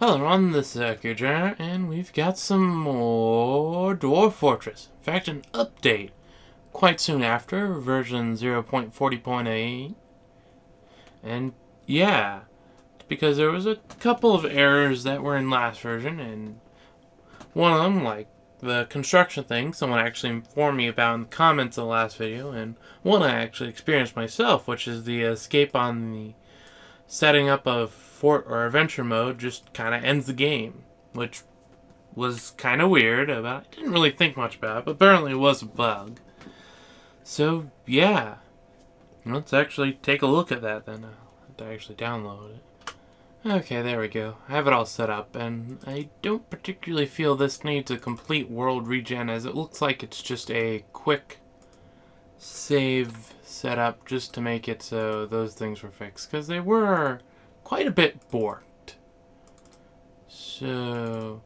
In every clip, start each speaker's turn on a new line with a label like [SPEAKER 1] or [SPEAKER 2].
[SPEAKER 1] Hello everyone, this is Akhier, and we've got some more Dwarf Fortress. In fact, an update quite soon after, version 0.40.8. And yeah, because there was a couple of errors that were in last version, and one of them, like the construction thing, someone actually informed me about in the comments of the last video, and one I actually experienced myself, which is the escape on the setting up of fort or adventure mode just kind of ends the game, which was kind of weird. I didn't really think much about it, but apparently it was a bug. So yeah, let's actually take a look at that then. I'll have to actually download it. Okay, there we go. I have it all set up, and I don't particularly feel this needs a complete world regen, as it looks like it's just a quick save setup just to make it so those things were fixed, because they were quite a bit borked. So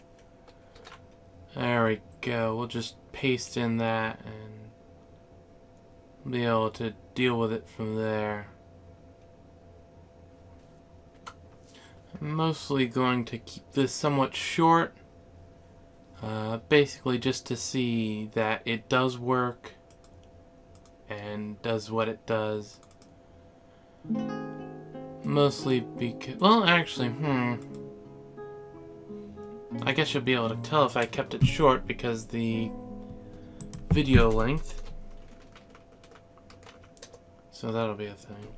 [SPEAKER 1] there we go. We'll just paste in that and be able to deal with it from there. I'm mostly going to keep this somewhat short, basically just to see that it does work and does what it does. Mostly because, well, actually, I guess you'll be able to tell if I kept it short because the video length. So that'll be a thing.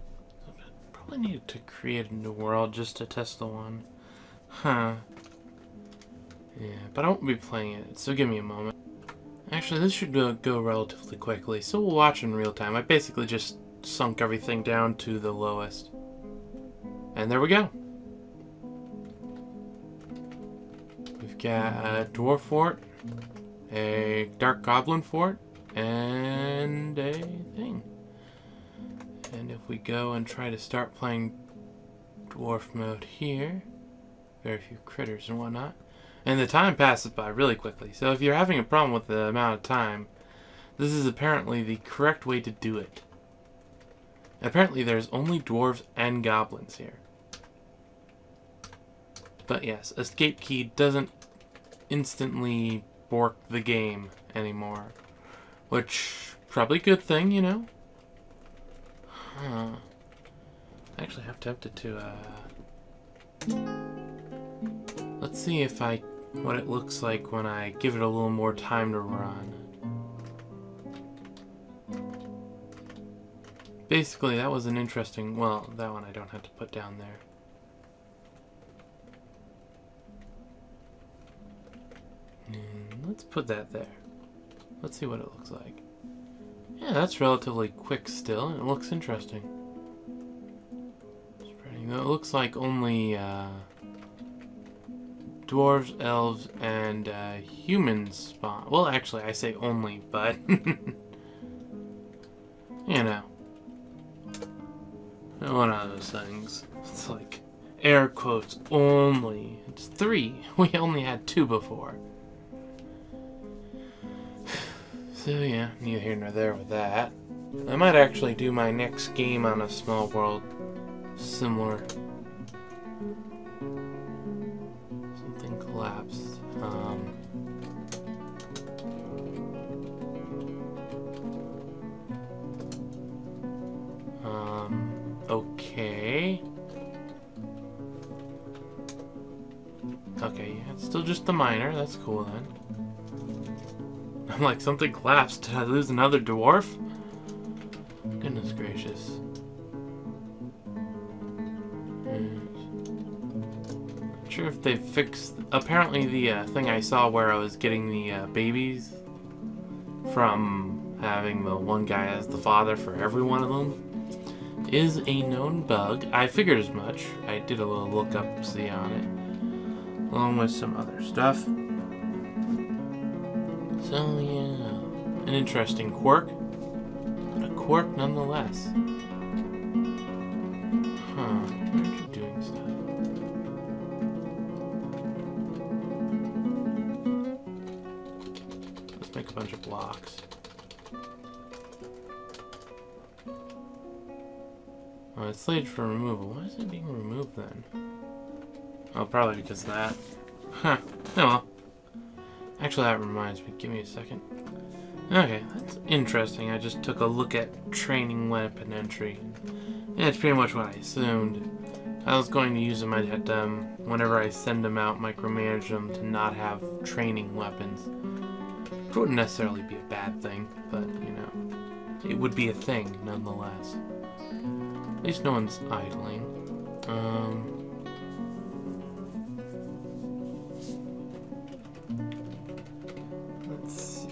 [SPEAKER 1] Probably needed to create a new world just to test the one. Huh. Yeah, but I won't be playing it, so give me a moment. Actually, this should go relatively quickly, so we'll watch in real time. I basically just sunk everything down to the lowest. And there we go. We've got a dwarf fort, a dark goblin fort, and a thing. And if we go and try to start playing dwarf mode here, very few critters and whatnot, and the time passes by really quickly. So if you're having a problem with the amount of time, this is apparently the correct way to do it. Apparently there's only dwarves and goblins here. But yes, escape key doesn't instantly bork the game anymore. Which, probably a good thing, you know? Huh. I actually have tempted to, let's see if what it looks like when I give it a little more time to run. Basically, that was an interesting, well, that one I don't have to put down there. Let's put that there. Let's see what it looks like. Yeah, that's relatively quick still, and it looks interesting. It looks like only dwarves, elves, and humans spawn. Well, actually, I say only, but you know, one of those things. It's like air quotes only. It's 3. We only had 2 before. So yeah, neither here nor there with that. I might actually do my next game on a small world similar. Something collapsed. Okay. Okay, yeah, it's still just the miner. That's cool then. I'm like, something collapsed. Did I lose another dwarf? Goodness gracious. Not sure if they've fixed... Apparently the thing I saw where I was getting the babies from having the one guy as the father for every one of them is a known bug. I figured as much. I did a little look-up-see on it, along with some other stuff. So yeah, an interesting quirk, but a quirk nonetheless. Huh, aren't you doing stuff? Let's make a bunch of blocks. Oh, it's slated for removal. Why is it being removed then? Oh, probably because of that. Huh. Oh well. Actually, that reminds me. Give me a second. Okay, that's interesting. I just took a look at training weapon entry. Yeah, it's pretty much what I assumed. I was going to use them at whenever I send them out, micromanage them to not have training weapons. Which wouldn't necessarily be a bad thing, but, you know, it would be a thing nonetheless. At least no one's idling. Let's see.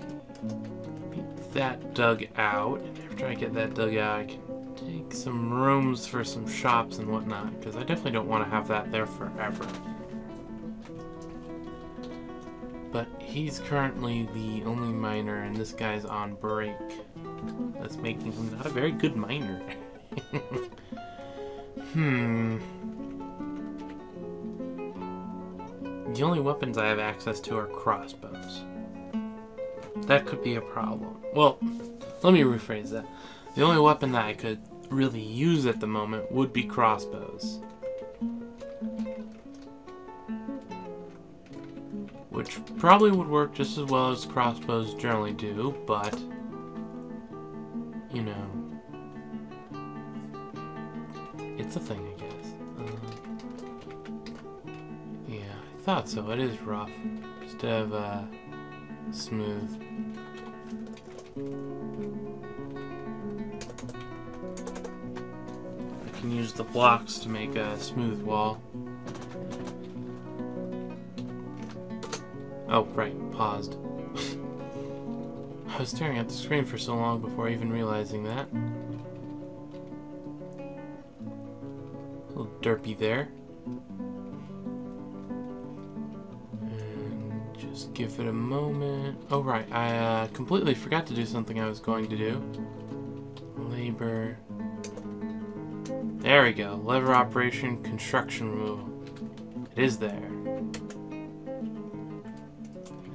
[SPEAKER 1] Get that dug out, and after I get that dug out, I can take some rooms for some shops and whatnot, because I definitely don't want to have that there forever. But he's currently the only miner, and this guy's on break. That's making him not a very good miner. The only weapons I have access to are crossbows. That could be a problem. Well, let me rephrase that. The only weapon that I could really use at the moment would be crossbows. Which probably would work just as well as crossbows generally do, but, you know, it's a thing, I guess. Yeah, I thought so. It is rough. Instead of smooth. I can use the blocks to make a smooth wall. Oh, right, paused. I was staring at the screen for so long before even realizing that. A little derpy there. And just give it a moment. Oh, right, I completely forgot to do something I was going to do. Labor. There we go. Lever operation, construction removal. It is there.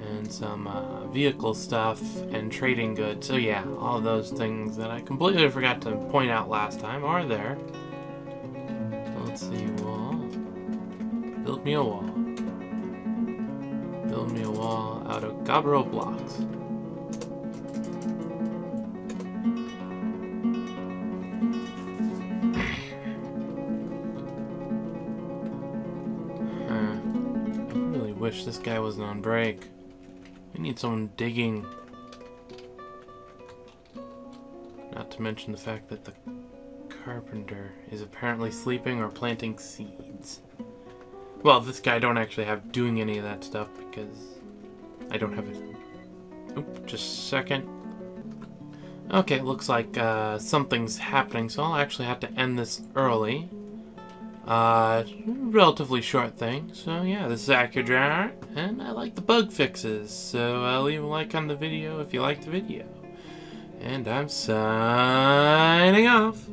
[SPEAKER 1] And some vehicle stuff and trading goods. So yeah, all those things that I completely forgot to point out last time are there. Let's see, wall. Build me a wall. Build me a wall out of Gabbro blocks. I really wish this guy wasn't on break. We need someone digging. Not to mention the fact that the carpenter is apparently sleeping or planting seeds. Well, this guy don't actually have doing any of that stuff because I don't have it. Oop, just a second. Okay, it looks like something's happening, so I'll actually have to end this early. Relatively short thing. So yeah, this is Akhier, and I like the bug fixes. So leave a like on the video if you like the video. And I'm signing off.